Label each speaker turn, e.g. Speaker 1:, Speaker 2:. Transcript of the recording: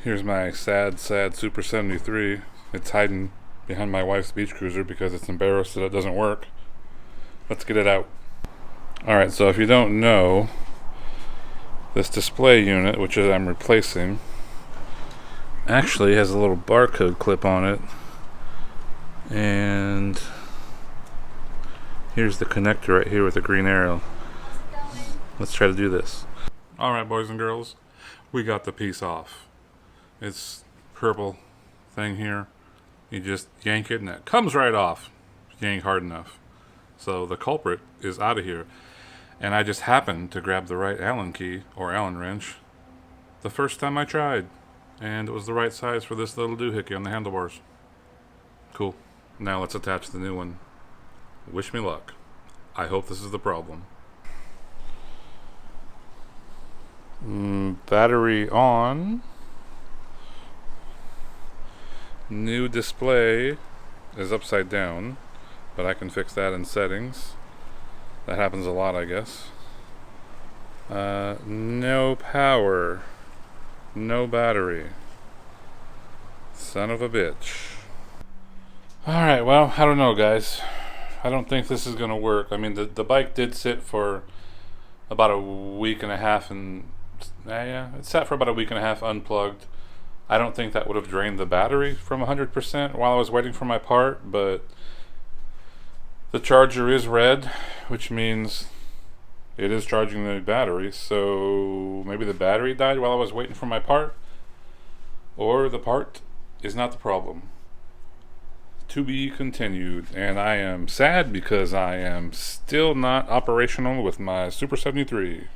Speaker 1: Here's my sad Super 73. It's hiding behind my wife's beach cruiser because it's embarrassed that it doesn't work. Let's get it out. Alright, so if you don't know, this display unit, which I'm replacing, actually has a little barcode clip on it. And here's the connector right here with the green arrow. Let's try to do this. Alright, boys and girls, we got the piece off. It's purple thing here. You just yank it and it comes right off. Yank hard enough. So the culprit is out of here. And I just happened to grab the right Allen key, or Allen wrench, the first time I tried. And it was the right size for this little doohickey on the handlebars. Cool. Now let's attach the new one. Wish me luck. I hope this is the problem. Battery on. New display is upside down, but I can fix that in settings. That happens a lot, I guess. No power. No battery. Son of a bitch. Alright, well, I don't know, guys. I don't think this is going to work. I mean, the bike did sit for about a week and a half, and yeah, it sat for about a week and a half unplugged. I don't think that would have drained the battery from 100% while I was waiting for my part, but the charger is red, which means it is charging the battery, so maybe the battery died while I was waiting for my part, or the part is not the problem. To be continued. And I am sad because I am still not operational with my Super 73.